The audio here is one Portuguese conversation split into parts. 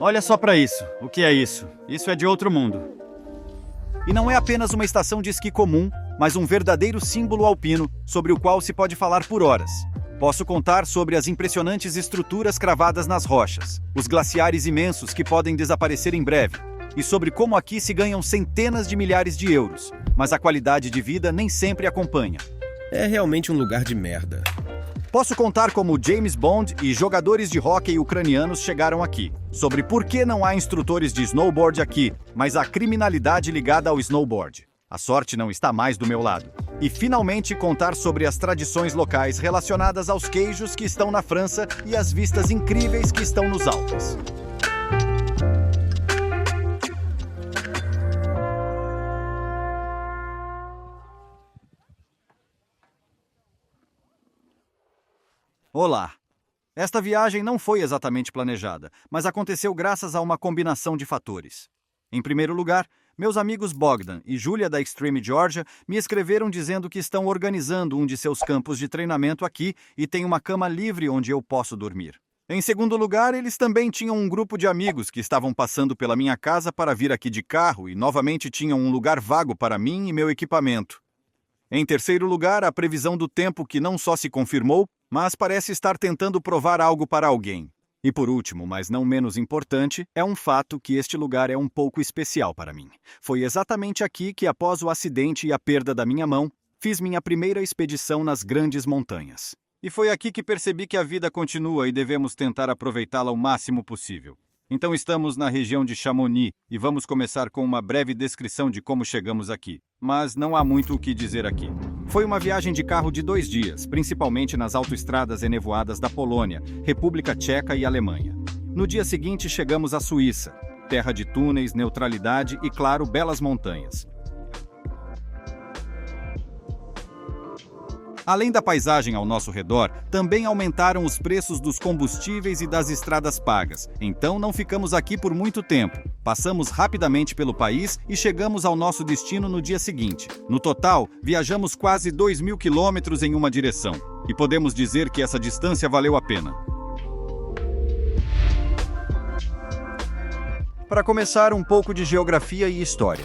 Olha só pra isso. O que é isso? Isso é de outro mundo. E não é apenas uma estação de esqui comum, mas um verdadeiro símbolo alpino sobre o qual se pode falar por horas. Posso contar sobre as impressionantes estruturas cravadas nas rochas, os glaciares imensos que podem desaparecer em breve, e sobre como aqui se ganham centenas de milhares de euros, mas a qualidade de vida nem sempre acompanha. É realmente um lugar de merda. Posso contar como James Bond e jogadores de hóquei ucranianos chegaram aqui, sobre por que não há instrutores de snowboard aqui, mas a criminalidade ligada ao snowboard. A sorte não está mais do meu lado. E finalmente contar sobre as tradições locais relacionadas aos queijos que estão na França e as vistas incríveis que estão nos Alpes. Olá! Esta viagem não foi exatamente planejada, mas aconteceu graças a uma combinação de fatores. Em primeiro lugar, meus amigos Bogdan e Julia da Extreme Georgia me escreveram dizendo que estão organizando um de seus campos de treinamento aqui e tem uma cama livre onde eu posso dormir. Em segundo lugar, eles também tinham um grupo de amigos que estavam passando pela minha casa para vir aqui de carro e novamente tinham um lugar vago para mim e meu equipamento. Em terceiro lugar, a previsão do tempo que não só se confirmou, mas parece estar tentando provar algo para alguém. E por último, mas não menos importante, é um fato que este lugar é um pouco especial para mim. Foi exatamente aqui que, após o acidente e a perda da minha mão, fiz minha primeira expedição nas grandes montanhas. E foi aqui que percebi que a vida continua e devemos tentar aproveitá-la o máximo possível. Então estamos na região de Chamonix e vamos começar com uma breve descrição de como chegamos aqui. Mas não há muito o que dizer aqui. Foi uma viagem de carro de 2 dias, principalmente nas autoestradas enevoadas da Polônia, República Tcheca e Alemanha. No dia seguinte chegamos à Suíça, terra de túneis, neutralidade e, claro, belas montanhas. Além da paisagem ao nosso redor, também aumentaram os preços dos combustíveis e das estradas pagas. Então não ficamos aqui por muito tempo. Passamos rapidamente pelo país e chegamos ao nosso destino no dia seguinte. No total, viajamos quase 2.000 quilômetros em uma direção. E podemos dizer que essa distância valeu a pena. Para começar, um pouco de geografia e história.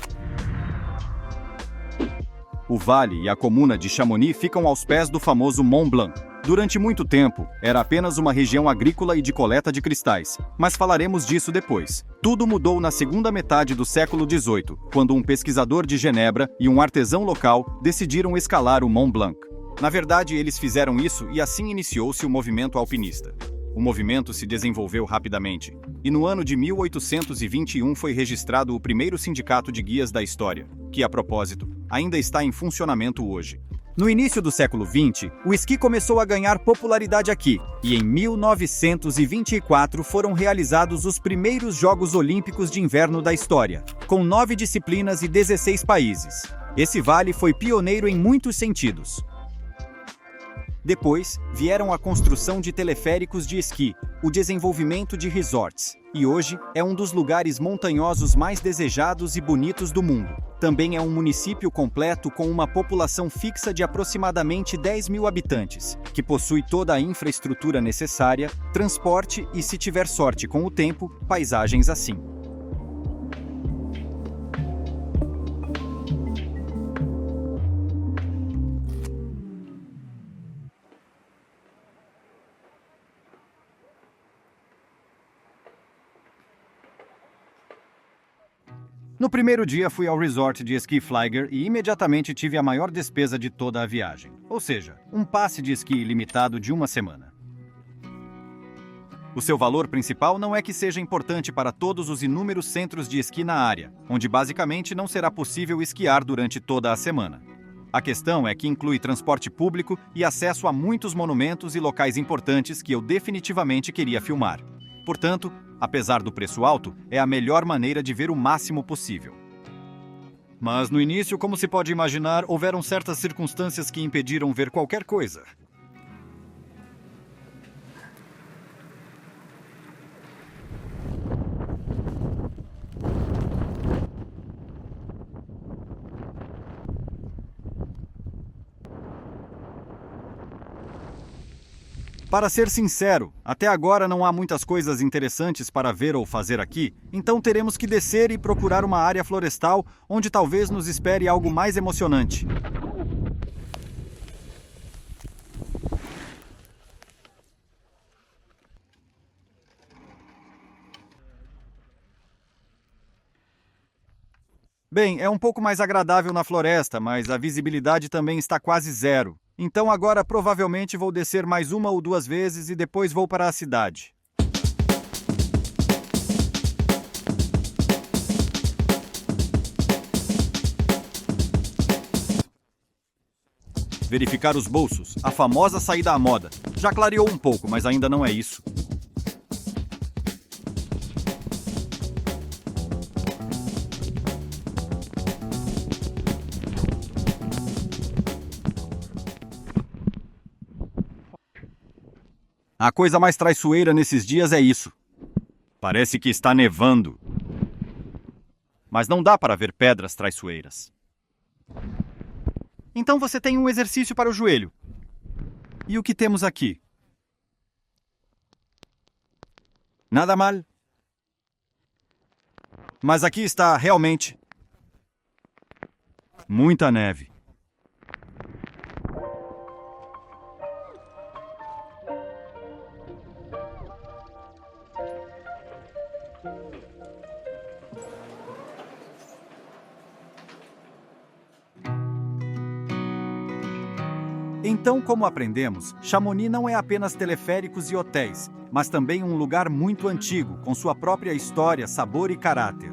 O vale e a comuna de Chamonix ficam aos pés do famoso Mont Blanc. Durante muito tempo, era apenas uma região agrícola e de coleta de cristais, mas falaremos disso depois. Tudo mudou na segunda metade do século XVIII, quando um pesquisador de Genebra e um artesão local decidiram escalar o Mont Blanc. Na verdade, eles fizeram isso e assim iniciou-se o movimento alpinista. O movimento se desenvolveu rapidamente, e no ano de 1821 foi registrado o primeiro sindicato de guias da história, que, a propósito, ainda está em funcionamento hoje. No início do século XX, o esqui começou a ganhar popularidade aqui, e em 1924 foram realizados os primeiros Jogos Olímpicos de Inverno da história, com 9 disciplinas e 16 países. Esse vale foi pioneiro em muitos sentidos. Depois, vieram a construção de teleféricos de esqui, o desenvolvimento de resorts, e hoje é um dos lugares montanhosos mais desejados e bonitos do mundo. Também é um município completo com uma população fixa de aproximadamente 10.000 habitantes, que possui toda a infraestrutura necessária, transporte e, se tiver sorte com o tempo, paisagens assim. No primeiro dia fui ao resort de esqui Flieger e imediatamente tive a maior despesa de toda a viagem. Ou seja, um passe de esqui ilimitado de 1 semana. O seu valor principal não é que seja importante para todos os inúmeros centros de esqui na área, onde basicamente não será possível esquiar durante toda a semana. A questão é que inclui transporte público e acesso a muitos monumentos e locais importantes que eu definitivamente queria filmar. Portanto, apesar do preço alto, é a melhor maneira de ver o máximo possível. Mas no início, como se pode imaginar, houveram certas circunstâncias que impediram ver qualquer coisa. Para ser sincero, até agora não há muitas coisas interessantes para ver ou fazer aqui, então teremos que descer e procurar uma área florestal onde talvez nos espere algo mais emocionante. Bem, é um pouco mais agradável na floresta, mas a visibilidade também está quase zero. Então agora provavelmente vou descer mais uma ou duas vezes e depois vou para a cidade. Verificar os bolsos, a famosa saída à moda. Já clareou um pouco, mas ainda não é isso. A coisa mais traiçoeira nesses dias é isso. Parece que está nevando. Mas não dá para ver pedras traiçoeiras. Então você tem um exercício para o joelho. E o que temos aqui? Nada mal. Mas aqui está realmente muita neve. Então, como aprendemos, Chamonix não é apenas teleféricos e hotéis, mas também um lugar muito antigo, com sua própria história, sabor e caráter.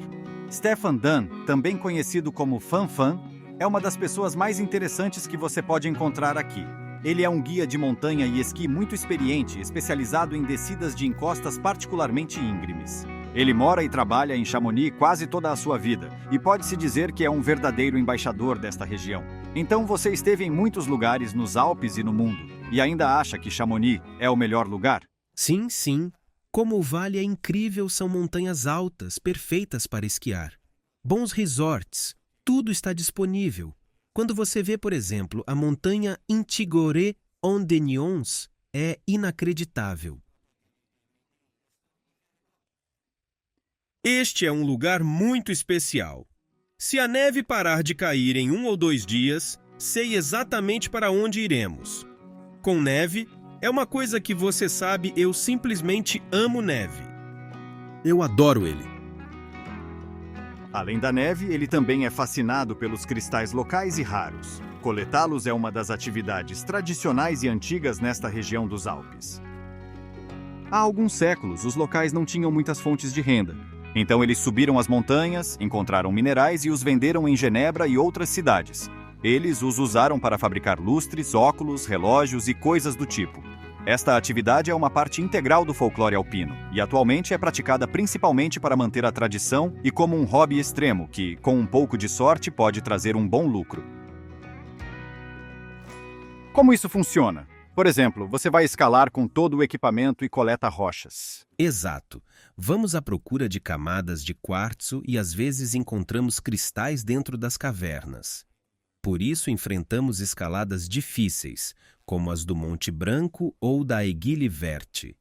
Stefan Dan, também conhecido como Fan Fan, é uma das pessoas mais interessantes que você pode encontrar aqui. Ele é um guia de montanha e esqui muito experiente, especializado em descidas de encostas particularmente íngremes. Ele mora e trabalha em Chamonix quase toda a sua vida, e pode-se dizer que é um verdadeiro embaixador desta região. Então você esteve em muitos lugares nos Alpes e no mundo, e ainda acha que Chamonix é o melhor lugar? Sim, sim. Como o vale é incrível, são montanhas altas, perfeitas para esquiar. Bons resorts, tudo está disponível. Quando você vê, por exemplo, a montanha Intigoré-en-Denions, é inacreditável. Este é um lugar muito especial. Se a neve parar de cair em 1 ou 2 dias, sei exatamente para onde iremos. Com neve, é uma coisa que você sabe, eu simplesmente amo neve. Eu adoro ele. Além da neve, ele também é fascinado pelos cristais locais e raros. Coletá-los é uma das atividades tradicionais e antigas nesta região dos Alpes. Há alguns séculos, os locais não tinham muitas fontes de renda. Então eles subiram as montanhas, encontraram minerais e os venderam em Genebra e outras cidades. Eles os usaram para fabricar lustres, óculos, relógios e coisas do tipo. Esta atividade é uma parte integral do folclore alpino e atualmente é praticada principalmente para manter a tradição e como um hobby extremo que, com um pouco de sorte, pode trazer um bom lucro. Como isso funciona? Por exemplo, você vai escalar com todo o equipamento e coleta rochas. Exato. Vamos à procura de camadas de quartzo e às vezes encontramos cristais dentro das cavernas. Por isso enfrentamos escaladas difíceis, como as do Monte Branco ou da Aiguille Verte.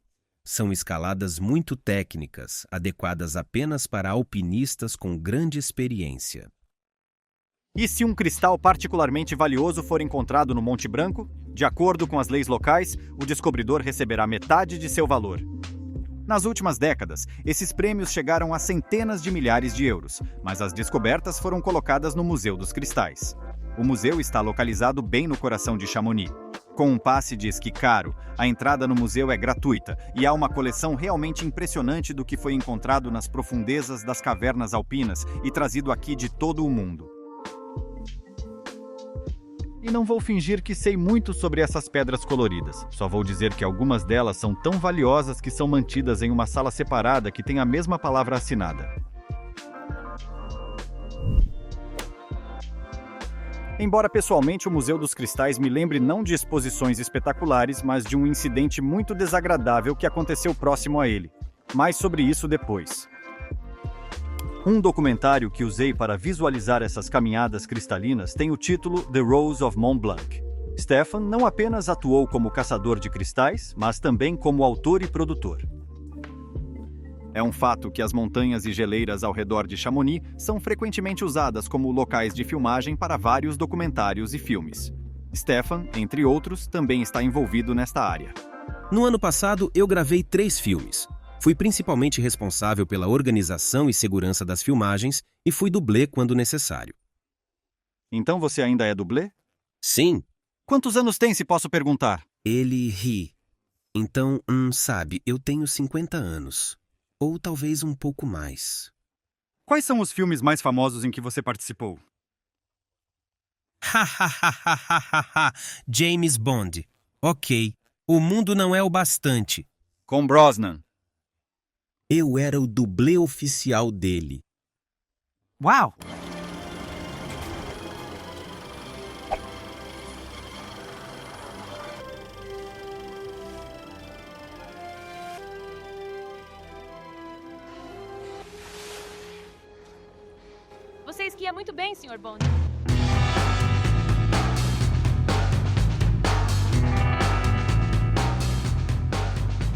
São escaladas muito técnicas, adequadas apenas para alpinistas com grande experiência. E se um cristal particularmente valioso for encontrado no Monte Branco, de acordo com as leis locais, o descobridor receberá metade de seu valor. Nas últimas décadas, esses prêmios chegaram a centenas de milhares de euros, mas as descobertas foram colocadas no Museu dos Cristais. O museu está localizado bem no coração de Chamonix. Com um passe de esqui caro, a entrada no museu é gratuita e há uma coleção realmente impressionante do que foi encontrado nas profundezas das cavernas alpinas e trazido aqui de todo o mundo. E não vou fingir que sei muito sobre essas pedras coloridas. Só vou dizer que algumas delas são tão valiosas que são mantidas em uma sala separada que tem a mesma palavra assinada. Embora pessoalmente o Museu dos Cristais me lembre não de exposições espetaculares, mas de um incidente muito desagradável que aconteceu próximo a ele. Mais sobre isso depois. Um documentário que usei para visualizar essas caminhadas cristalinas tem o título The Rose of Mont Blanc. Stefan não apenas atuou como caçador de cristais, mas também como autor e produtor. É um fato que as montanhas e geleiras ao redor de Chamonix são frequentemente usadas como locais de filmagem para vários documentários e filmes. Stefan, entre outros, também está envolvido nesta área. No ano passado, eu gravei 3 filmes. Fui principalmente responsável pela organização e segurança das filmagens e fui dublê quando necessário. Então você ainda é dublê? Sim, Quantos anos tem, se posso perguntar? ele ri. Então, sabe, eu tenho 50 anos. Ou talvez um pouco mais. Quais são os filmes mais famosos em que você participou? James Bond. Ok. O mundo não é o bastante. Com Brosnan. Eu era o dublê oficial dele. Uau! Você esquia muito bem, Sr. Bond.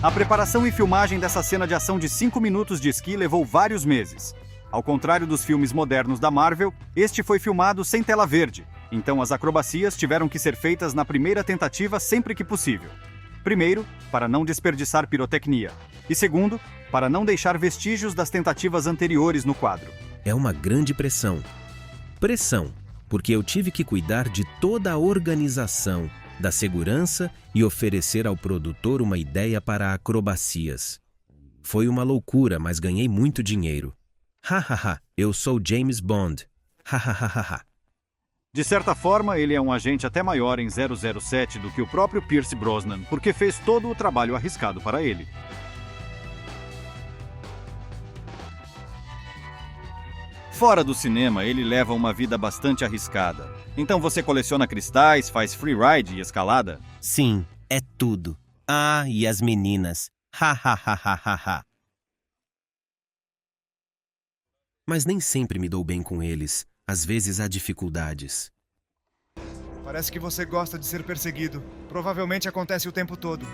A preparação e filmagem dessa cena de ação de 5 minutos de esqui levou vários meses. Ao contrário dos filmes modernos da Marvel, este foi filmado sem tela verde, então as acrobacias tiveram que ser feitas na primeira tentativa sempre que possível. Primeiro, para não desperdiçar pirotecnia, e segundo, para não deixar vestígios das tentativas anteriores no quadro. É uma grande pressão. Pressão, porque eu tive que cuidar de toda a organização, da segurança e oferecer ao produtor uma ideia para acrobacias. Foi uma loucura, mas ganhei muito dinheiro. Hahaha, eu sou James Bond. Hahaha. De certa forma, ele é um agente até maior em 007 do que o próprio Pierce Brosnan, porque fez todo o trabalho arriscado para ele. Fora do cinema, ele leva uma vida bastante arriscada. Então você coleciona cristais, faz freeride e escalada? Sim, é tudo. Ah, e as meninas. Hahaha. Mas nem sempre me dou bem com eles. Às vezes há dificuldades. Parece que você gosta de ser perseguido. Provavelmente acontece o tempo todo.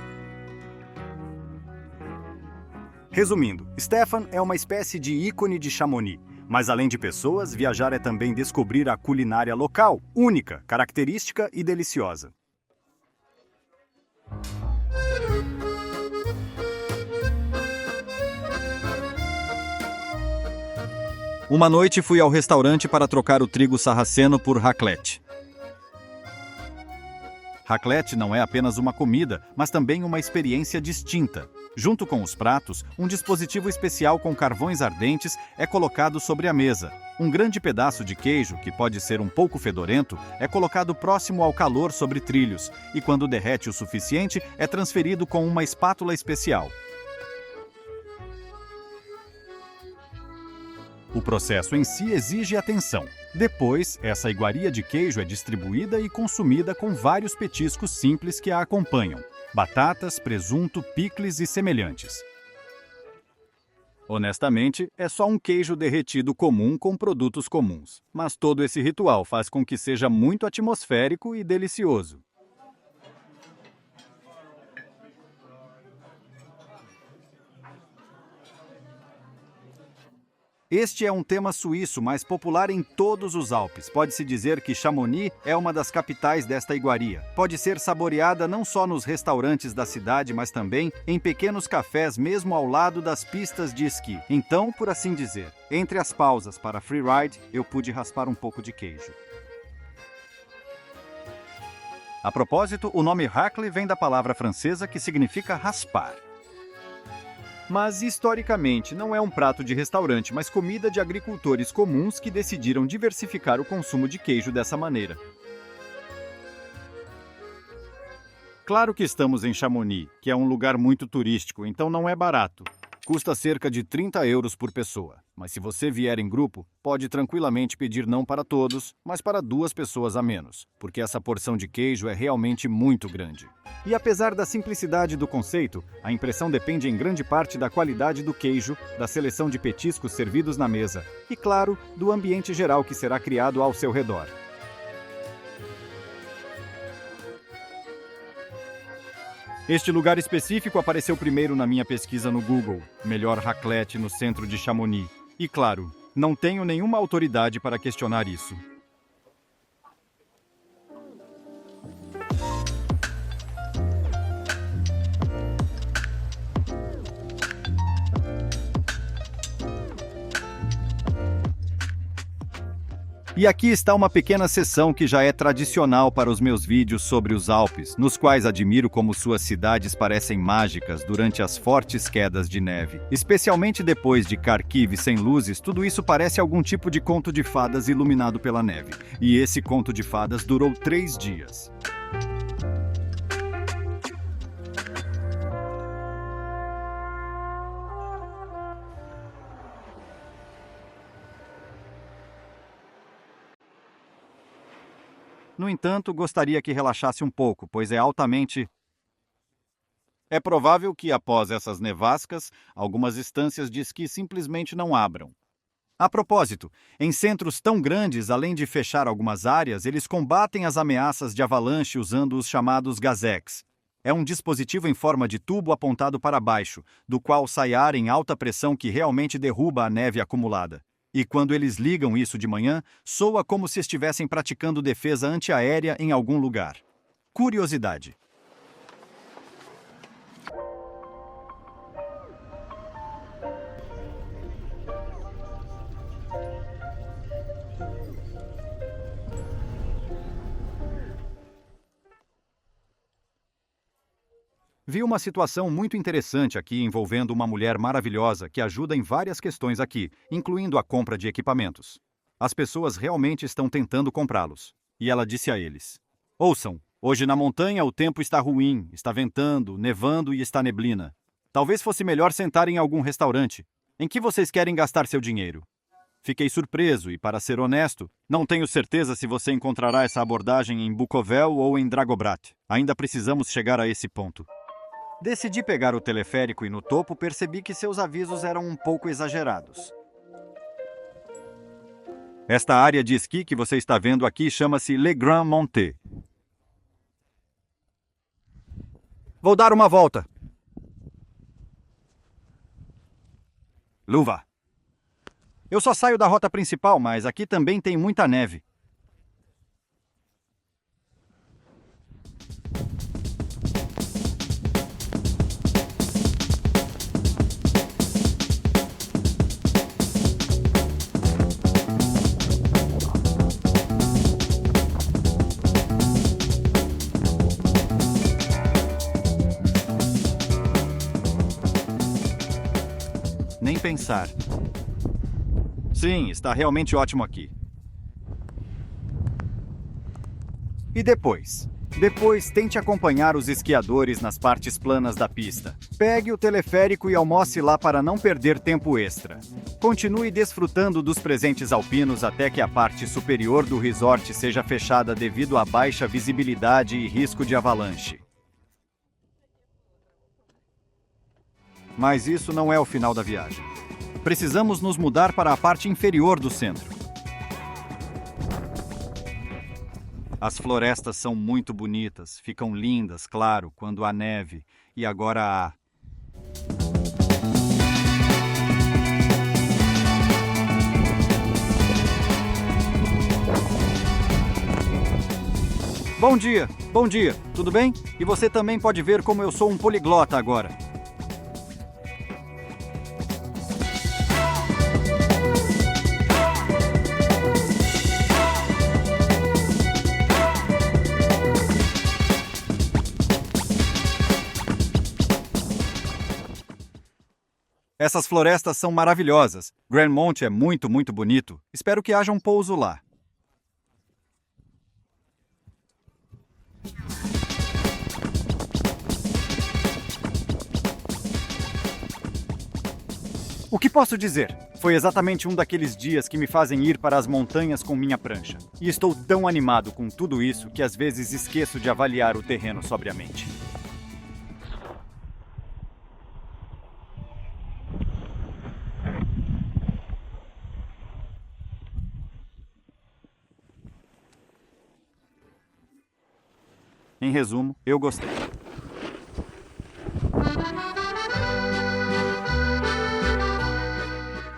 Resumindo, Stefan é uma espécie de ícone de Chamonix. Mas além de pessoas, viajar é também descobrir a culinária local, única, característica e deliciosa. Uma noite fui ao restaurante para trocar o trigo sarraceno por raclette. Raclette não é apenas uma comida, mas também uma experiência distinta. Junto com os pratos, um dispositivo especial com carvões ardentes é colocado sobre a mesa. Um grande pedaço de queijo, que pode ser um pouco fedorento, é colocado próximo ao calor sobre trilhos, e quando derrete o suficiente, é transferido com uma espátula especial. O processo em si exige atenção. Depois, essa iguaria de queijo é distribuída e consumida com vários petiscos simples que a acompanham: batatas, presunto, picles e semelhantes. Honestamente, é só um queijo derretido comum com produtos comuns, mas todo esse ritual faz com que seja muito atmosférico e delicioso. Este é um tema suíço, mas popular em todos os Alpes. Pode-se dizer que Chamonix é uma das capitais desta iguaria. Pode ser saboreada não só nos restaurantes da cidade, mas também em pequenos cafés mesmo ao lado das pistas de esqui. Então, por assim dizer, entre as pausas para freeride, eu pude raspar um pouco de queijo. A propósito, o nome racle vem da palavra francesa que significa raspar. Mas, historicamente, não é um prato de restaurante, mas comida de agricultores comuns que decidiram diversificar o consumo de queijo dessa maneira. Claro que estamos em Chamonix, que é um lugar muito turístico, então não é barato. Custa cerca de 30 euros por pessoa. Mas se você vier em grupo, pode tranquilamente pedir não para todos, mas para 2 pessoas a menos, porque essa porção de queijo é realmente muito grande. E apesar da simplicidade do conceito, a impressão depende em grande parte da qualidade do queijo, da seleção de petiscos servidos na mesa e, claro, do ambiente geral que será criado ao seu redor. Este lugar específico apareceu primeiro na minha pesquisa no Google, melhor raclette no centro de Chamonix. E claro, não tenho nenhuma autoridade para questionar isso. E aqui está uma pequena seção que já é tradicional para os meus vídeos sobre os Alpes, nos quais admiro como suas cidades parecem mágicas durante as fortes quedas de neve. Especialmente depois de Kharkiv sem luzes, tudo isso parece algum tipo de conto de fadas iluminado pela neve. E esse conto de fadas durou 3 dias. No entanto, gostaria que relaxasse um pouco, pois é altamente... É provável que, após essas nevascas, algumas estâncias de esqui simplesmente não abram. A propósito, em centros tão grandes, além de fechar algumas áreas, eles combatem as ameaças de avalanche usando os chamados gazecs. É um dispositivo em forma de tubo apontado para baixo, do qual sai ar em alta pressão que realmente derruba a neve acumulada. E quando eles ligam isso de manhã, soa como se estivessem praticando defesa antiaérea em algum lugar. Curiosidade. Vi uma situação muito interessante aqui envolvendo uma mulher maravilhosa que ajuda em várias questões aqui, incluindo a compra de equipamentos. As pessoas realmente estão tentando comprá-los. E ela disse a eles: ouçam, hoje na montanha o tempo está ruim, está ventando, nevando e está neblina. Talvez fosse melhor sentar em algum restaurante. Em que vocês querem gastar seu dinheiro? Fiquei surpreso e, para ser honesto, não tenho certeza se você encontrará essa abordagem em Bukovel ou em Dragobrat. Ainda precisamos chegar a esse ponto. Decidi pegar o teleférico e no topo percebi que seus avisos eram um pouco exagerados. Esta área de esqui que você está vendo aqui chama-se Le Grand Monte. Vou dar uma volta. Luva. Eu só saio da rota principal, mas aqui também tem muita neve. Nem pensar. Sim, está realmente ótimo aqui. E depois? Depois, tente acompanhar os esquiadores nas partes planas da pista. Pegue o teleférico e almoce lá para não perder tempo extra. Continue desfrutando dos presentes alpinos até que a parte superior do resort seja fechada devido à baixa visibilidade e risco de avalanche. Mas isso não é o final da viagem. Precisamos nos mudar para a parte inferior do centro. As florestas são muito bonitas, ficam lindas, claro, quando há neve. E agora há... bom dia, tudo bem? E você também pode ver como eu sou um poliglota agora. Essas florestas são maravilhosas. Grand Monte é muito, muito bonito. Espero que haja um pouso lá. O que posso dizer? Foi exatamente um daqueles dias que me fazem ir para as montanhas com minha prancha. E estou tão animado com tudo isso que às vezes esqueço de avaliar o terreno sobriamente. Em resumo, eu gostei.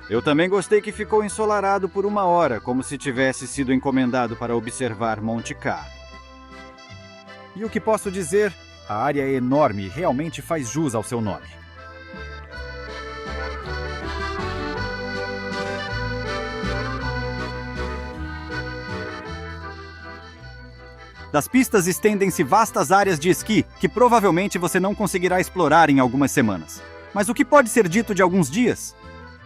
Eu também gostei que ficou ensolarado por 1 hora, como se tivesse sido encomendado para observar Monte K. E o que posso dizer? A área é enorme e realmente faz jus ao seu nome. Das pistas estendem-se vastas áreas de esqui que provavelmente você não conseguirá explorar em algumas semanas. Mas o que pode ser dito de alguns dias?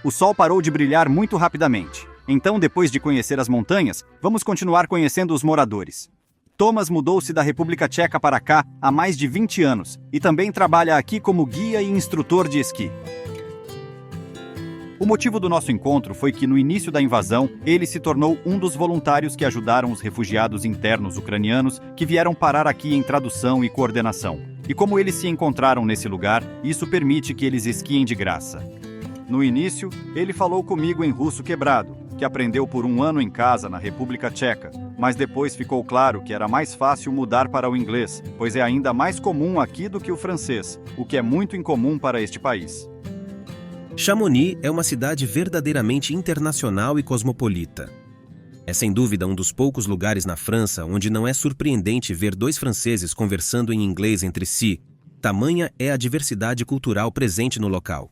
O sol parou de brilhar muito rapidamente. Então, depois de conhecer as montanhas, vamos continuar conhecendo os moradores. Thomas mudou-se da República Tcheca para cá há mais de 20 anos e também trabalha aqui como guia e instrutor de esqui. O motivo do nosso encontro foi que, no início da invasão, ele se tornou um dos voluntários que ajudaram os refugiados internos ucranianos que vieram parar aqui em tradução e coordenação. E como eles se encontraram nesse lugar, isso permite que eles esquiem de graça. No início, ele falou comigo em russo quebrado, que aprendeu por 1 ano em casa na República Tcheca, mas depois ficou claro que era mais fácil mudar para o inglês, pois é ainda mais comum aqui do que o francês, o que é muito incomum para este país. Chamonix é uma cidade verdadeiramente internacional e cosmopolita. É sem dúvida um dos poucos lugares na França onde não é surpreendente ver 2 franceses conversando em inglês entre si. Tamanha é a diversidade cultural presente no local.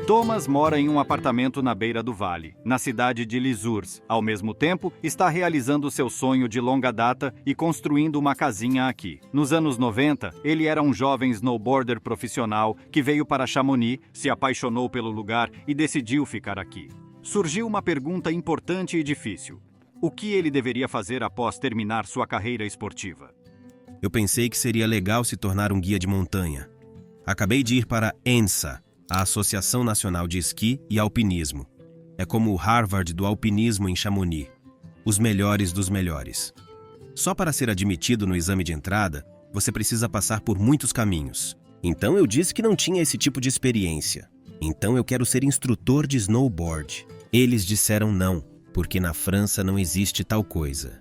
Thomas mora em um apartamento na beira do vale, na cidade de Lisieux. Ao mesmo tempo, está realizando seu sonho de longa data e construindo uma casinha aqui. Nos anos 90, ele era um jovem snowboarder profissional que veio para Chamonix, se apaixonou pelo lugar e decidiu ficar aqui. Surgiu uma pergunta importante e difícil. O que ele deveria fazer após terminar sua carreira esportiva? Eu pensei que seria legal se tornar um guia de montanha. Acabei de ir para ENSA, a Associação Nacional de Esqui e Alpinismo. É como o Harvard do alpinismo em Chamonix. Os melhores dos melhores. Só para ser admitido no exame de entrada, você precisa passar por muitos caminhos. Então eu disse que não tinha esse tipo de experiência. Então eu quero ser instrutor de snowboard. Eles disseram não, porque na França não existe tal coisa.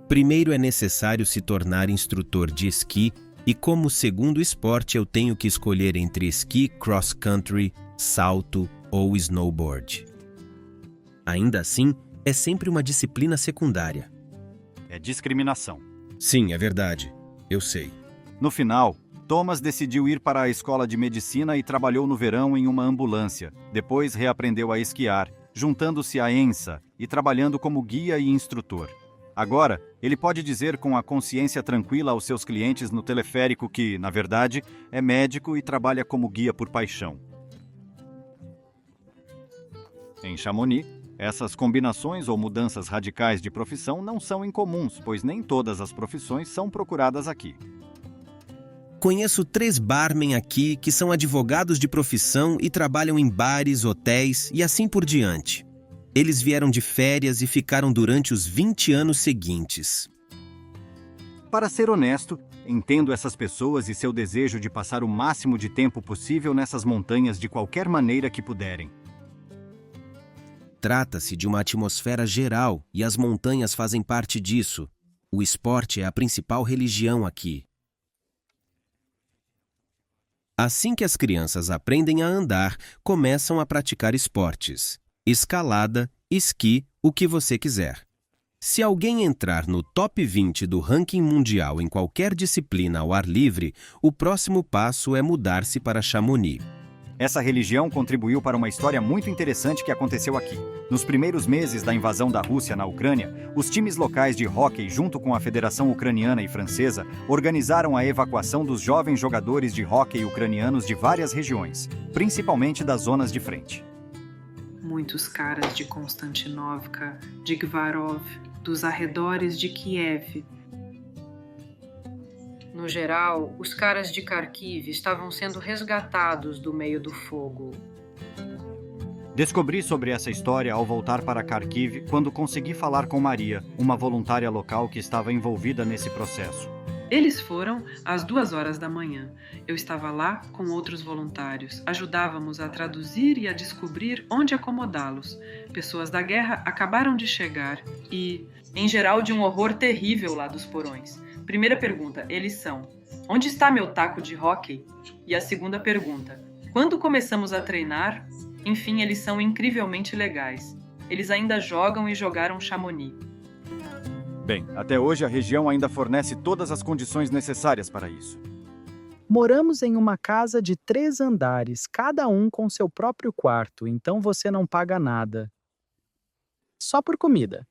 Primeiro é necessário se tornar instrutor de esqui e como segundo esporte eu tenho que escolher entre esqui, cross-country, salto ou snowboard. Ainda assim, é sempre uma disciplina secundária. É discriminação. Sim, é verdade. Eu sei. No final, Thomas decidiu ir para a escola de medicina e trabalhou no verão em uma ambulância. Depois reaprendeu a esquiar, juntando-se à ENSA e trabalhando como guia e instrutor. Agora, ele pode dizer com a consciência tranquila aos seus clientes no teleférico que, na verdade, é médico e trabalha como guia por paixão. Em Chamonix, essas combinações ou mudanças radicais de profissão não são incomuns, pois nem todas as profissões são procuradas aqui. Conheço 3 barmen aqui que são advogados de profissão e trabalham em bares, hotéis e assim por diante. Eles vieram de férias e ficaram durante os 20 anos seguintes. Para ser honesto, entendo essas pessoas e seu desejo de passar o máximo de tempo possível nessas montanhas de qualquer maneira que puderem. Trata-se de uma atmosfera geral e as montanhas fazem parte disso. O esporte é a principal religião aqui. Assim que as crianças aprendem a andar, começam a praticar esportes. Escalada, esqui, o que você quiser. Se alguém entrar no top 20 do ranking mundial em qualquer disciplina ao ar livre, o próximo passo é mudar-se para Chamonix. Essa religião contribuiu para uma história muito interessante que aconteceu aqui. Nos primeiros meses da invasão da Rússia na Ucrânia, os times locais de hóquei, junto com a Federação Ucraniana e Francesa, organizaram a evacuação dos jovens jogadores de hóquei ucranianos de várias regiões, principalmente das zonas de frente. Muitos caras de Konstantinovka, de Gvarov, dos arredores de Kiev. No geral, os caras de Kharkiv estavam sendo resgatados do meio do fogo. Descobri sobre essa história ao voltar para Kharkiv quando consegui falar com Maria, uma voluntária local que estava envolvida nesse processo. Eles foram às 2h da manhã. Eu estava lá com outros voluntários. Ajudávamos a traduzir e a descobrir onde acomodá-los. Pessoas da guerra acabaram de chegar e, em geral, de um horror terrível lá dos porões. Primeira pergunta, eles são. Onde está meu taco de hóquei? E a segunda pergunta: quando começamos a treinar? Enfim, eles são incrivelmente legais. Eles ainda jogam e jogaram Chamonix. Bem, até hoje a região ainda fornece todas as condições necessárias para isso. Moramos em uma casa de 3 andares, cada um com seu próprio quarto, então você não paga nada. Só por comida.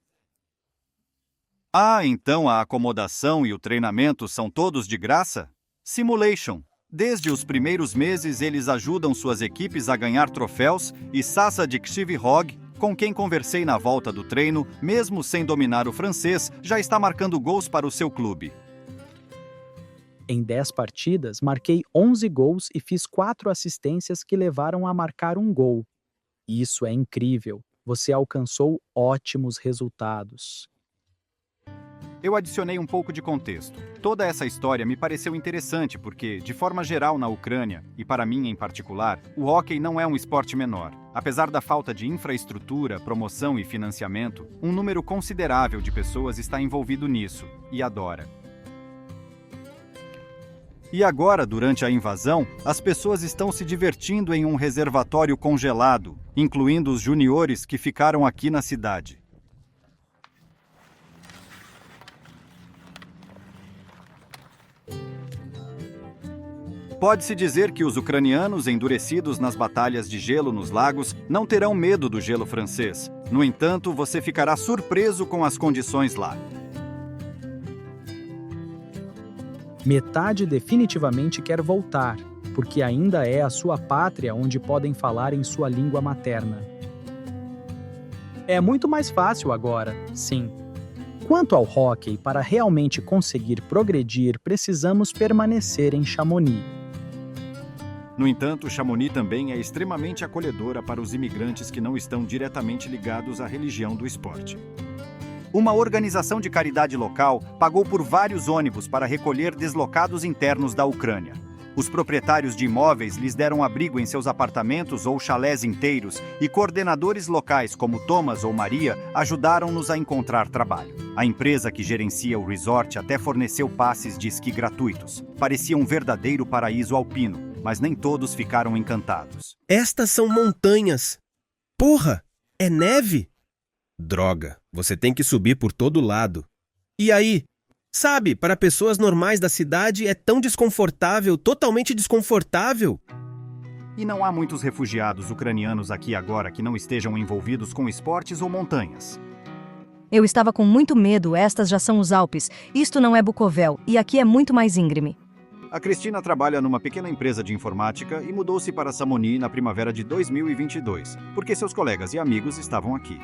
Ah, então a acomodação e o treinamento são todos de graça? Simulation. Desde os primeiros meses, eles ajudam suas equipes a ganhar troféus e Sasa Dikshivihog, com quem conversei na volta do treino, mesmo sem dominar o francês, já está marcando gols para o seu clube. Em 10 partidas, marquei 11 gols e fiz 4 assistências que levaram a marcar um gol. Isso é incrível. Você alcançou ótimos resultados. Eu adicionei um pouco de contexto. Toda essa história me pareceu interessante porque, de forma geral na Ucrânia, e para mim em particular, o hóquei não é um esporte menor. Apesar da falta de infraestrutura, promoção e financiamento, um número considerável de pessoas está envolvido nisso e adora. E agora, durante a invasão, as pessoas estão se divertindo em um reservatório congelado, incluindo os juniores que ficaram aqui na cidade. Pode-se dizer que os ucranianos, endurecidos nas batalhas de gelo nos lagos, não terão medo do gelo francês. No entanto, você ficará surpreso com as condições lá. Metade definitivamente quer voltar, porque ainda é a sua pátria onde podem falar em sua língua materna. É muito mais fácil agora, sim. Quanto ao hóquei, para realmente conseguir progredir, precisamos permanecer em Chamonix. No entanto, Chamonix também é extremamente acolhedora para os imigrantes que não estão diretamente ligados à religião do esporte. Uma organização de caridade local pagou por vários ônibus para recolher deslocados internos da Ucrânia. Os proprietários de imóveis lhes deram abrigo em seus apartamentos ou chalés inteiros e coordenadores locais como Thomas ou Maria ajudaram-nos a encontrar trabalho. A empresa que gerencia o resort até forneceu passes de esqui gratuitos. Parecia um verdadeiro paraíso alpino, mas nem todos ficaram encantados. Estas são montanhas. Porra, é neve? Droga, você tem que subir por todo lado. E aí? Sabe, para pessoas normais da cidade é tão desconfortável, totalmente desconfortável. E não há muitos refugiados ucranianos aqui agora que não estejam envolvidos com esportes ou montanhas. Eu estava com muito medo, estas já são os Alpes. Isto não é Bukovel, e aqui é muito mais íngreme. A Cristina trabalha numa pequena empresa de informática e mudou-se para Chamonix na primavera de 2022, porque seus colegas e amigos estavam aqui.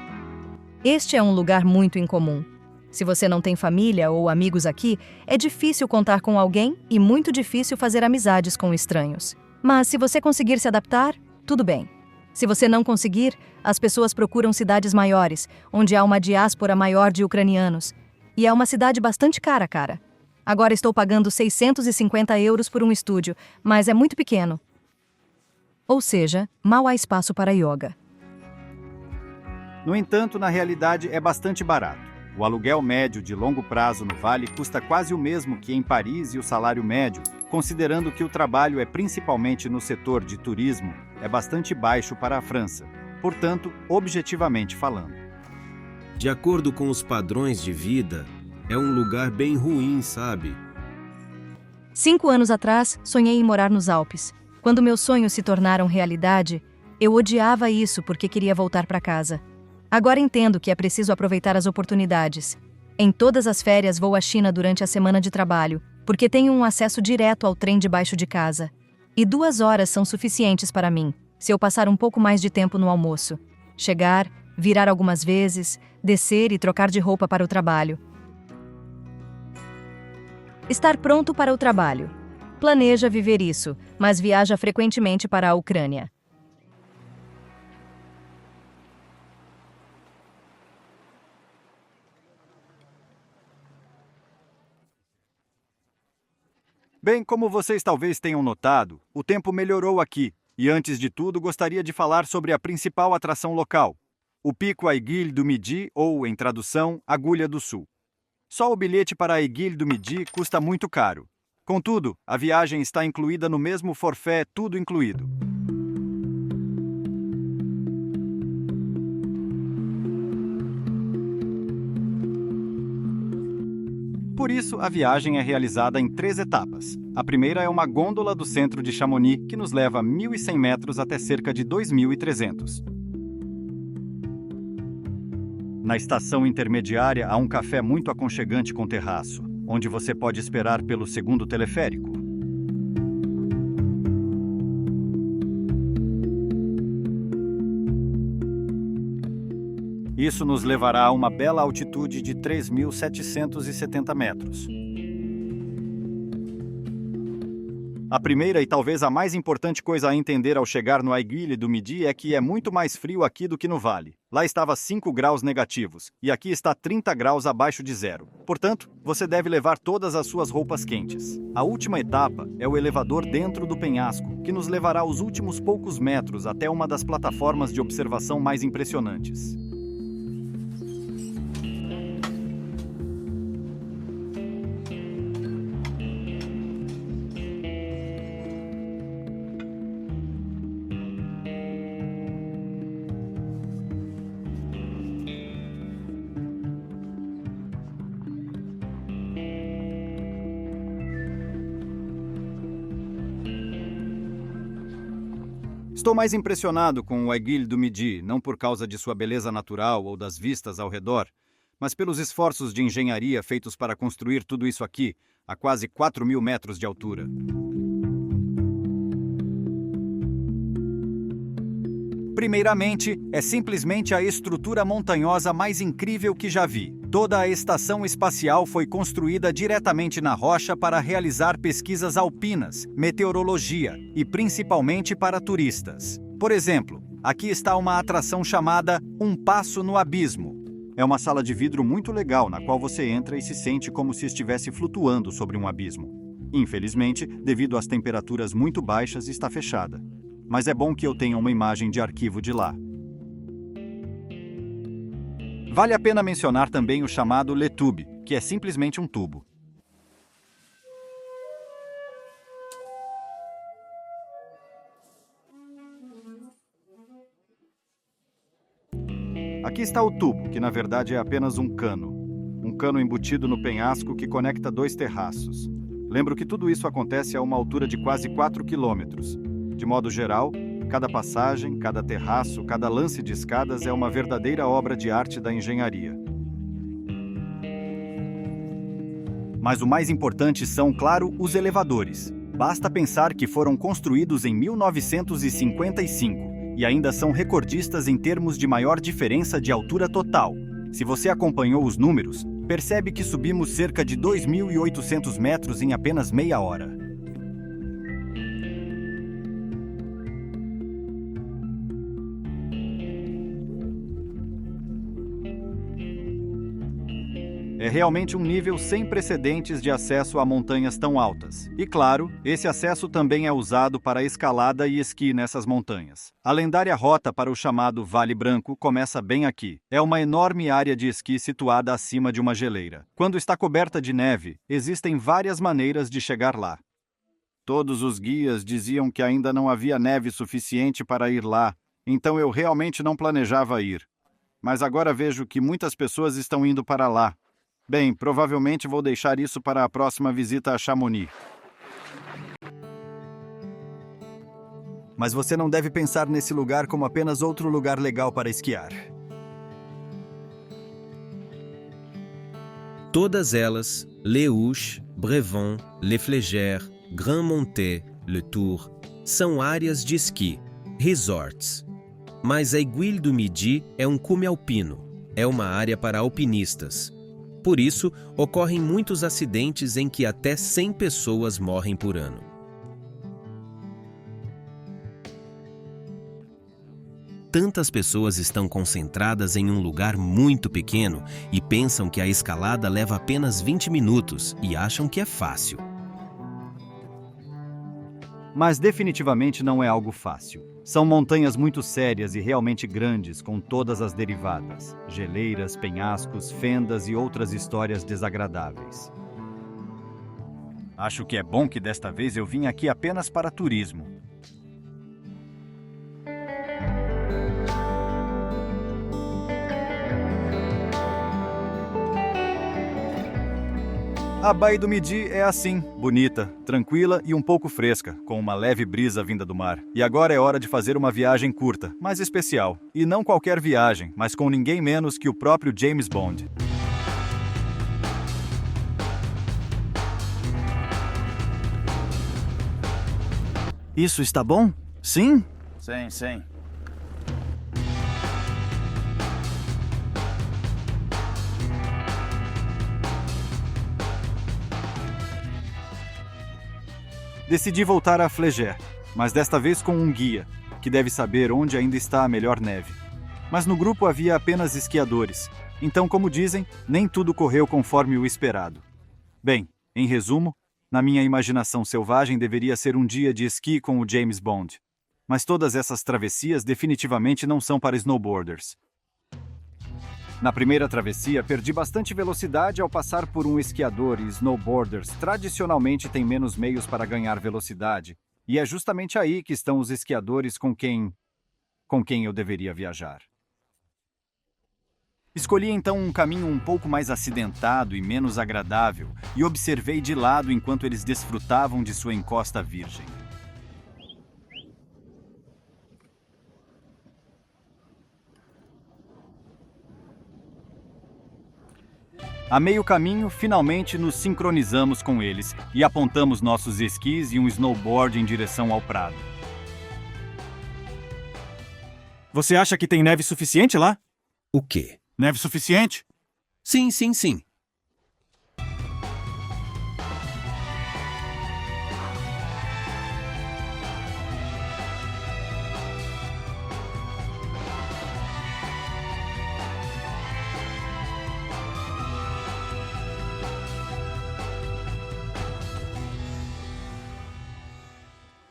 Este é um lugar muito incomum. Se você não tem família ou amigos aqui, é difícil contar com alguém e muito difícil fazer amizades com estranhos. Mas se você conseguir se adaptar, tudo bem. Se você não conseguir, as pessoas procuram cidades maiores, onde há uma diáspora maior de ucranianos. E é uma cidade bastante cara, cara. Agora estou pagando 650 euros por um estúdio, mas é muito pequeno. Ou seja, mal há espaço para yoga. No entanto, na realidade, é bastante barato. O aluguel médio de longo prazo no Vale custa quase o mesmo que em Paris e o salário médio, considerando que o trabalho é principalmente no setor de turismo, é bastante baixo para a França. Portanto, objetivamente falando. De acordo com os padrões de vida, é um lugar bem ruim, sabe? 5 anos atrás, sonhei em morar nos Alpes. Quando meus sonhos se tornaram realidade, eu odiava isso porque queria voltar para casa. Agora entendo que é preciso aproveitar as oportunidades. Em todas as férias vou à China durante a semana de trabalho, porque tenho um acesso direto ao trem debaixo de casa. E 2 horas são suficientes para mim, se eu passar um pouco mais de tempo no almoço. Chegar, virar algumas vezes, descer e trocar de roupa para o trabalho. Estar pronto para o trabalho. Planeja viver isso, mas viaja frequentemente para a Ucrânia. Bem, como vocês talvez tenham notado, o tempo melhorou aqui, e antes de tudo gostaria de falar sobre a principal atração local, o Pico Aiguille du Midi, ou, em tradução, Agulha do Sul. Só o bilhete para a Aiguille du Midi custa muito caro. Contudo, a viagem está incluída no mesmo forfait, tudo incluído. Por isso, a viagem é realizada em 3 etapas. A primeira é uma gôndola do centro de Chamonix, que nos leva 1.100 metros até cerca de 2.300. Na estação intermediária, há um café muito aconchegante com terraço, onde você pode esperar pelo segundo teleférico. Isso nos levará a uma bela altitude de 3.770 metros. A primeira e talvez a mais importante coisa a entender ao chegar no Aiguille du Midi é que é muito mais frio aqui do que no vale. Lá estava 5 graus negativos, e aqui está 30 graus abaixo de zero. Portanto, você deve levar todas as suas roupas quentes. A última etapa é o elevador dentro do penhasco, que nos levará os últimos poucos metros até uma das plataformas de observação mais impressionantes. Estou mais impressionado com o Aiguille du Midi, não por causa de sua beleza natural ou das vistas ao redor, mas pelos esforços de engenharia feitos para construir tudo isso aqui, a quase 4.000 metros de altura. Primeiramente, é simplesmente a estrutura montanhosa mais incrível que já vi. Toda a estação espacial foi construída diretamente na rocha para realizar pesquisas alpinas, meteorologia e principalmente para turistas. Por exemplo, aqui está uma atração chamada Um Passo no Abismo. É uma sala de vidro muito legal na qual você entra e se sente como se estivesse flutuando sobre um abismo. Infelizmente, devido às temperaturas muito baixas, está fechada. Mas é bom que eu tenha uma imagem de arquivo de lá. Vale a pena mencionar também o chamado Le Tube, que é simplesmente um tubo. Aqui está o tubo, que na verdade é apenas um cano. Um cano embutido no penhasco que conecta 2 terraços. Lembro que tudo isso acontece a uma altura de quase 4 quilômetros. De modo geral, cada passagem, cada terraço, cada lance de escadas é uma verdadeira obra de arte da engenharia. Mas o mais importante são, claro, os elevadores. Basta pensar que foram construídos em 1955 e ainda são recordistas em termos de maior diferença de altura total. Se você acompanhou os números, percebe que subimos cerca de 2.800 metros em apenas meia hora. É realmente um nível sem precedentes de acesso a montanhas tão altas. E claro, esse acesso também é usado para escalada e esqui nessas montanhas. A lendária rota para o chamado Vale Branco começa bem aqui. É uma enorme área de esqui situada acima de uma geleira. Quando está coberta de neve, existem várias maneiras de chegar lá. Todos os guias diziam que ainda não havia neve suficiente para ir lá, então eu realmente não planejava ir. Mas agora vejo que muitas pessoas estão indo para lá. Bem, provavelmente vou deixar isso para a próxima visita a Chamonix. Mas você não deve pensar nesse lugar como apenas outro lugar legal para esquiar. Todas elas, Les Houches, Brevon, Les Flégères, Grand Montet, Le Tour, são áreas de esqui, resorts. Mas a Aiguille du Midi é um cume alpino, é uma área para alpinistas. Por isso, ocorrem muitos acidentes em que até 100 pessoas morrem por ano. Tantas pessoas estão concentradas em um lugar muito pequeno e pensam que a escalada leva apenas 20 minutos e acham que é fácil. Mas definitivamente não é algo fácil. São montanhas muito sérias e realmente grandes, com todas as derivadas, geleiras, penhascos, fendas e outras histórias desagradáveis. Acho que é bom que desta vez eu vim aqui apenas para turismo. A Baía do Midi é assim, bonita, tranquila e um pouco fresca, com uma leve brisa vinda do mar. E agora é hora de fazer uma viagem curta, mas especial. E não qualquer viagem, mas com ninguém menos que o próprio James Bond. Isso está bom? Sim? Sim, sim. Decidi voltar a Fleger, mas desta vez com um guia, que deve saber onde ainda está a melhor neve. Mas no grupo havia apenas esquiadores, então, como dizem, nem tudo correu conforme o esperado. Bem, em resumo, na minha imaginação selvagem deveria ser um dia de esqui com o James Bond. Mas todas essas travessias definitivamente não são para snowboarders. Na primeira travessia, perdi bastante velocidade ao passar por um esquiador e snowboarders tradicionalmente têm menos meios para ganhar velocidade. E é justamente aí que estão os esquiadores com quem eu deveria viajar. Escolhi então um caminho um pouco mais acidentado e menos agradável e observei de lado enquanto eles desfrutavam de sua encosta virgem. A meio caminho, finalmente nos sincronizamos com eles e apontamos nossos esquis e um snowboard em direção ao prado. Você acha que tem neve suficiente lá? O quê? Neve suficiente? Sim, sim, sim.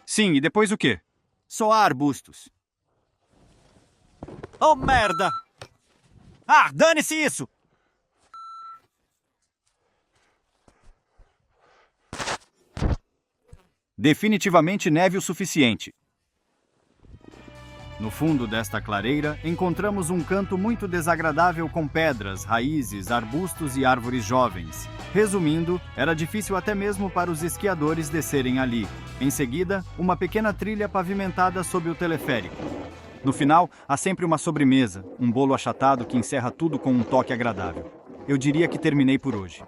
Sim, e depois o quê? Só há arbustos. Oh, merda! Ah, dane-se isso! Definitivamente neve o suficiente. No fundo desta clareira, encontramos um canto muito desagradável com pedras, raízes, arbustos e árvores jovens. Resumindo, era difícil até mesmo para os esquiadores descerem ali. Em seguida, uma pequena trilha pavimentada sob o teleférico. No final, há sempre uma sobremesa, um bolo achatado que encerra tudo com um toque agradável. Eu diria que terminei por hoje.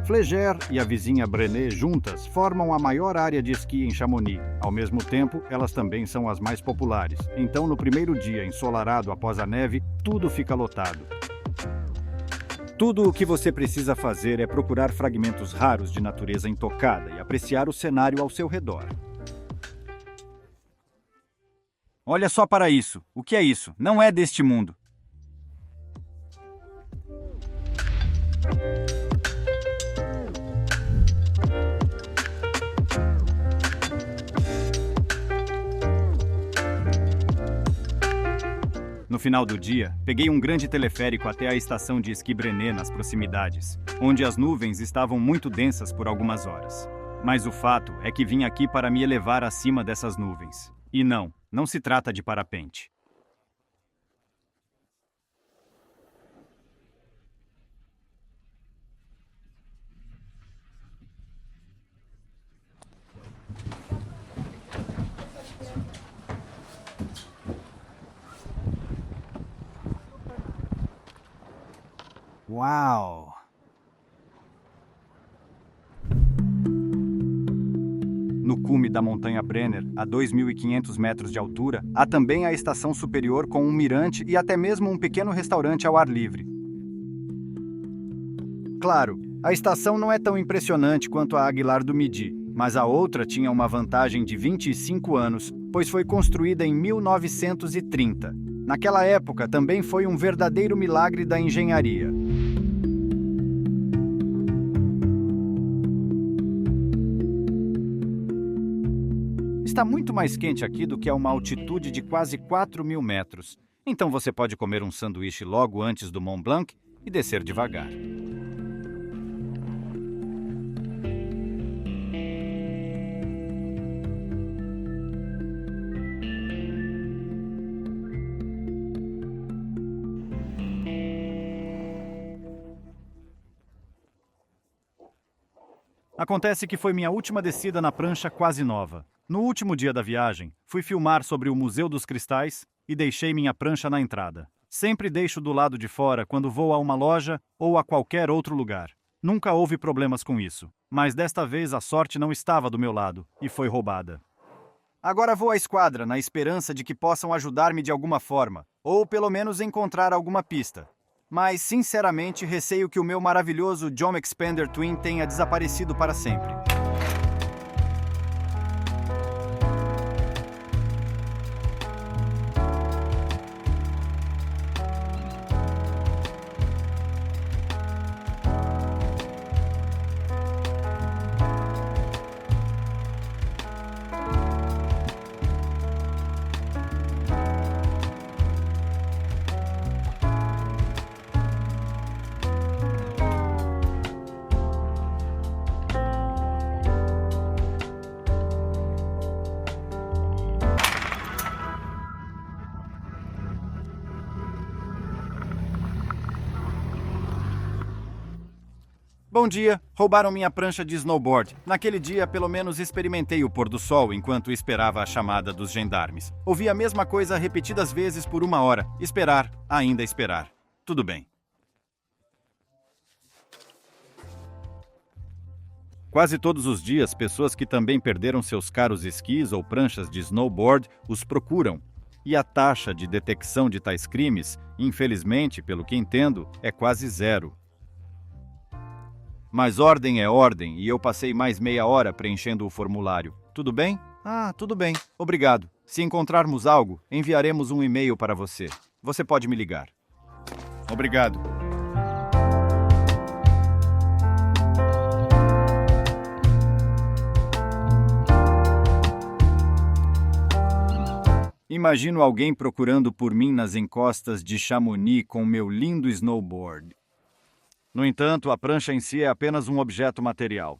Fleger e a vizinha Brené juntas formam a maior área de esqui em Chamonix. Ao mesmo tempo, elas também são as mais populares. Então, no primeiro dia ensolarado após a neve, tudo fica lotado. Tudo o que você precisa fazer é procurar fragmentos raros de natureza intocada e apreciar o cenário ao seu redor. Olha só para isso. O que é isso? Não é deste mundo. No final do dia, peguei um grande teleférico até a estação de esqui Brené nas proximidades, onde as nuvens estavam muito densas por algumas horas. Mas o fato é que vim aqui para me elevar acima dessas nuvens. E não se trata de parapente. Uau! No cume da montanha Brenner, a 2.500 metros de altura, há também a estação superior com um mirante e até mesmo um pequeno restaurante ao ar livre. Claro, a estação não é tão impressionante quanto a Aguilar do Midi, mas a outra tinha uma vantagem de 25 anos, pois foi construída em 1930. Naquela época, também foi um verdadeiro milagre da engenharia. Está muito mais quente aqui do que a uma altitude de quase 4.000 metros. Então você pode comer um sanduíche logo antes do Mont Blanc e descer devagar. Acontece que foi minha última descida na prancha quase nova. No último dia da viagem, fui filmar sobre o Museu dos Cristais e deixei minha prancha na entrada. Sempre deixo do lado de fora quando vou a uma loja ou a qualquer outro lugar. Nunca houve problemas com isso, mas desta vez a sorte não estava do meu lado e foi roubada. Agora vou à esquadra na esperança de que possam ajudar-me de alguma forma, ou pelo menos encontrar alguma pista. Mas, sinceramente, receio que o meu maravilhoso John Expander Twin tenha desaparecido para sempre. Bom dia, roubaram minha prancha de snowboard. Naquele dia, pelo menos experimentei o pôr do sol enquanto esperava a chamada dos gendarmes. Ouvi a mesma coisa repetidas vezes por 1 hora. Esperar, ainda esperar. Tudo bem. Quase todos os dias, pessoas que também perderam seus caros esquis ou pranchas de snowboard os procuram. E a taxa de detecção de tais crimes, infelizmente, pelo que entendo, é quase zero. Mas ordem é ordem e eu passei mais meia hora preenchendo o formulário. Tudo bem? Ah, tudo bem. Obrigado. Se encontrarmos algo, enviaremos um e-mail para você. Você pode me ligar. Obrigado. Imagino alguém procurando por mim nas encostas de Chamonix com meu lindo snowboard. No entanto, a prancha em si é apenas um objeto material.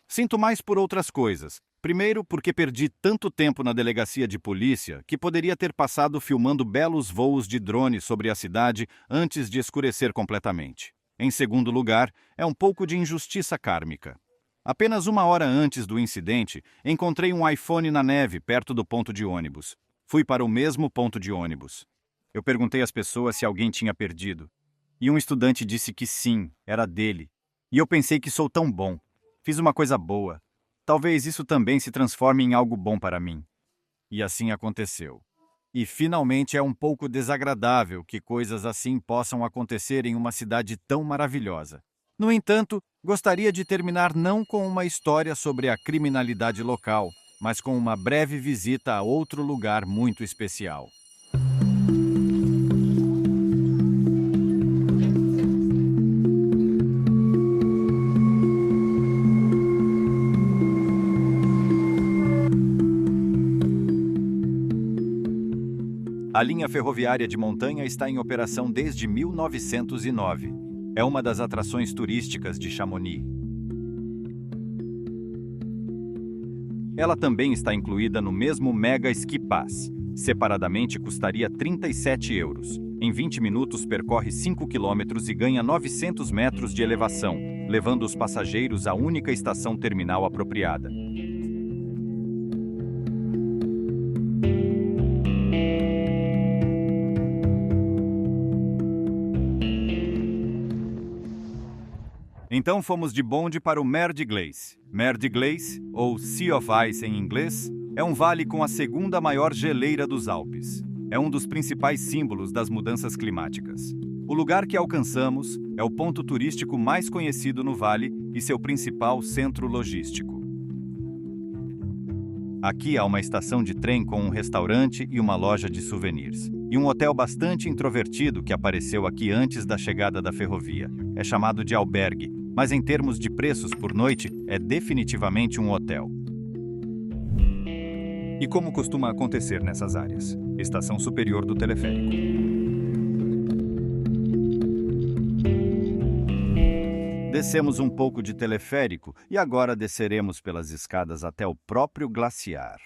Sinto mais por outras coisas. Primeiro, porque perdi tanto tempo na delegacia de polícia que poderia ter passado filmando belos voos de drone sobre a cidade antes de escurecer completamente. Em segundo lugar, é um pouco de injustiça kármica. Apenas 1 hora antes do incidente, encontrei um iPhone na neve perto do ponto de ônibus. Fui para o mesmo ponto de ônibus. Eu perguntei às pessoas se alguém tinha perdido. E um estudante disse que sim, era dele. E eu pensei que sou tão bom. Fiz uma coisa boa. Talvez isso também se transforme em algo bom para mim. E assim aconteceu. E finalmente é um pouco desagradável que coisas assim possam acontecer em uma cidade tão maravilhosa. No entanto, gostaria de terminar não com uma história sobre a criminalidade local, mas com uma breve visita a outro lugar muito especial. A linha ferroviária de montanha está em operação desde 1909. É uma das atrações turísticas de Chamonix. Ela também está incluída no mesmo Mega Ski Pass. Separadamente custaria 37 euros. Em 20 minutos percorre 5 quilômetros e ganha 900 metros de elevação, levando os passageiros à única estação terminal apropriada. Então fomos de bonde para o Mer de Glace. Mer de Glace, ou Sea of Ice em inglês, é um vale com a segunda maior geleira dos Alpes. É um dos principais símbolos das mudanças climáticas. O lugar que alcançamos é o ponto turístico mais conhecido no vale e seu principal centro logístico. Aqui há uma estação de trem com um restaurante e uma loja de souvenirs. E um hotel bastante introvertido que apareceu aqui antes da chegada da ferrovia. É chamado de albergue, mas em termos de preços por noite, é definitivamente um hotel. E como costuma acontecer nessas áreas? Estação superior do teleférico. Descemos um pouco de teleférico e agora desceremos pelas escadas até o próprio glaciar.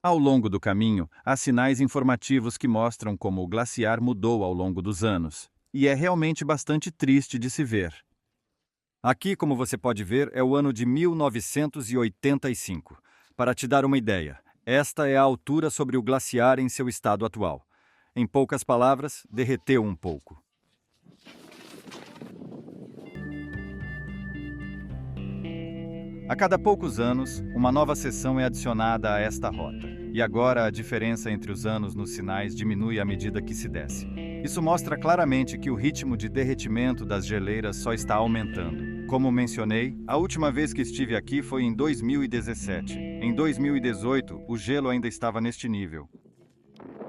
Ao longo do caminho, há sinais informativos que mostram como o glaciar mudou ao longo dos anos, e é realmente bastante triste de se ver. Aqui, como você pode ver, é o ano de 1985. Para te dar uma ideia, esta é a altura sobre o glaciar em seu estado atual. Em poucas palavras, derreteu um pouco. A cada poucos anos, uma nova seção é adicionada a esta rota. E agora a diferença entre os anos nos sinais diminui à medida que se desce. Isso mostra claramente que o ritmo de derretimento das geleiras só está aumentando. Como mencionei, a última vez que estive aqui foi em 2017. Em 2018, o gelo ainda estava neste nível.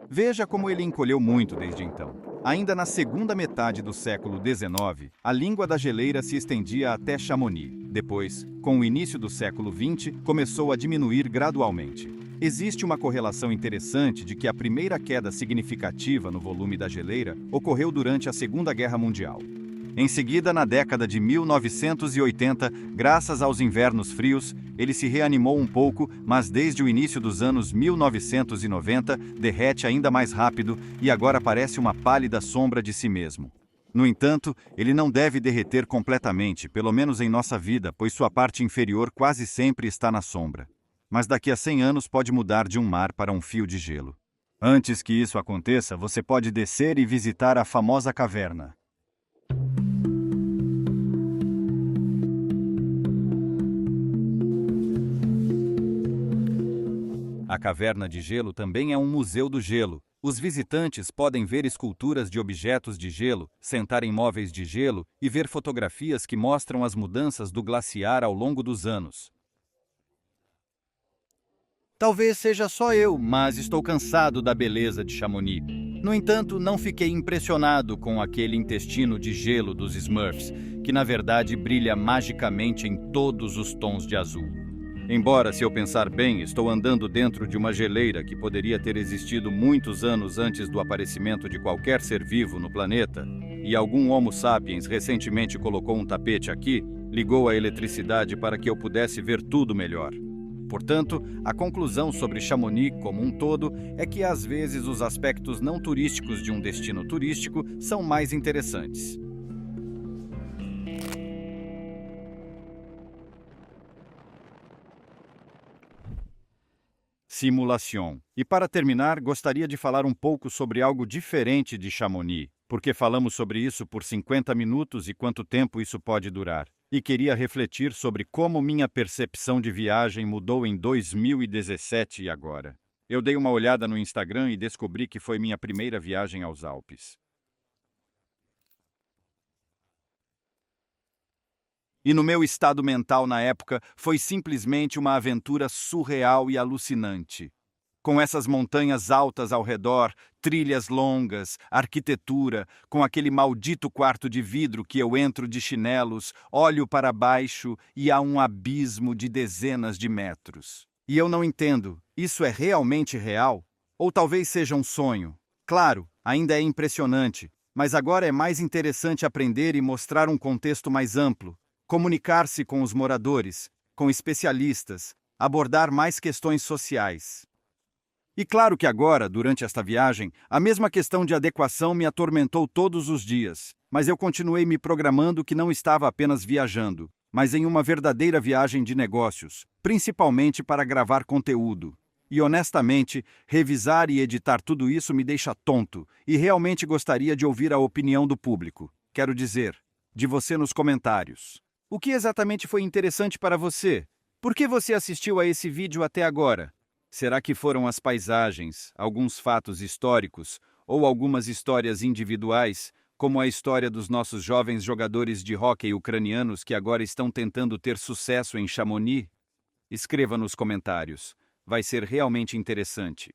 Veja como ele encolheu muito desde então. Ainda na segunda metade do século XIX, a língua da geleira se estendia até Chamonix. Depois, com o início do século XX, começou a diminuir gradualmente. Existe uma correlação interessante de que a primeira queda significativa no volume da geleira ocorreu durante a Segunda Guerra Mundial. Em seguida, na década de 1980, graças aos invernos frios, ele se reanimou um pouco, mas desde o início dos anos 1990, derrete ainda mais rápido e agora parece uma pálida sombra de si mesmo. No entanto, ele não deve derreter completamente, pelo menos em nossa vida, pois sua parte inferior quase sempre está na sombra. Mas daqui a 100 anos pode mudar de um mar para um fio de gelo. Antes que isso aconteça, você pode descer e visitar a famosa caverna. A caverna de gelo também é um museu do gelo. Os visitantes podem ver esculturas de objetos de gelo, sentar em móveis de gelo e ver fotografias que mostram as mudanças do glaciar ao longo dos anos. Talvez seja só eu, mas estou cansado da beleza de Chamonix. No entanto, não fiquei impressionado com aquele intestino de gelo dos Smurfs, que na verdade brilha magicamente em todos os tons de azul. Embora, se eu pensar bem, estou andando dentro de uma geleira que poderia ter existido muitos anos antes do aparecimento de qualquer ser vivo no planeta, e algum Homo sapiens recentemente colocou um tapete aqui, ligou a eletricidade para que eu pudesse ver tudo melhor. Portanto, a conclusão sobre Chamonix como um todo é que às vezes os aspectos não turísticos de um destino turístico são mais interessantes. Simulação. E para terminar, gostaria de falar um pouco sobre algo diferente de Chamonix, porque falamos sobre isso por 50 minutos e quanto tempo isso pode durar. E queria refletir sobre como minha percepção de viagem mudou em 2017 e agora. Eu dei uma olhada no Instagram e descobri que foi minha primeira viagem aos Alpes. E no meu estado mental na época, foi simplesmente uma aventura surreal e alucinante. Com essas montanhas altas ao redor, trilhas longas, arquitetura, com aquele maldito quarto de vidro que eu entro de chinelos, olho para baixo e há um abismo de dezenas de metros. E eu não entendo, isso é realmente real? Ou talvez seja um sonho? Claro, ainda é impressionante, mas agora é mais interessante aprender e mostrar um contexto mais amplo. Comunicar-se com os moradores, com especialistas, abordar mais questões sociais. E claro que agora, durante esta viagem, a mesma questão de adequação me atormentou todos os dias, mas eu continuei me programando que não estava apenas viajando, mas em uma verdadeira viagem de negócios, principalmente para gravar conteúdo. E honestamente, revisar e editar tudo isso me deixa tonto, e realmente gostaria de ouvir a opinião do público. Quero dizer, de você nos comentários. O que exatamente foi interessante para você? Por que você assistiu a esse vídeo até agora? Será que foram as paisagens, alguns fatos históricos ou algumas histórias individuais, como a história dos nossos jovens jogadores de hóquei ucranianos que agora estão tentando ter sucesso em Chamonix? Escreva nos comentários. Vai ser realmente interessante.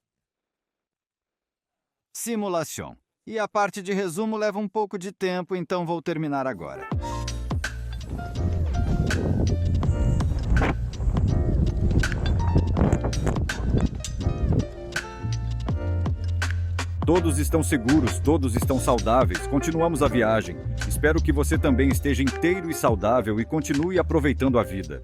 Simulação. E a parte de resumo leva um pouco de tempo, então vou terminar agora. Todos estão seguros, todos estão saudáveis. Continuamos a viagem. Espero que você também esteja inteiro e saudável e continue aproveitando a vida.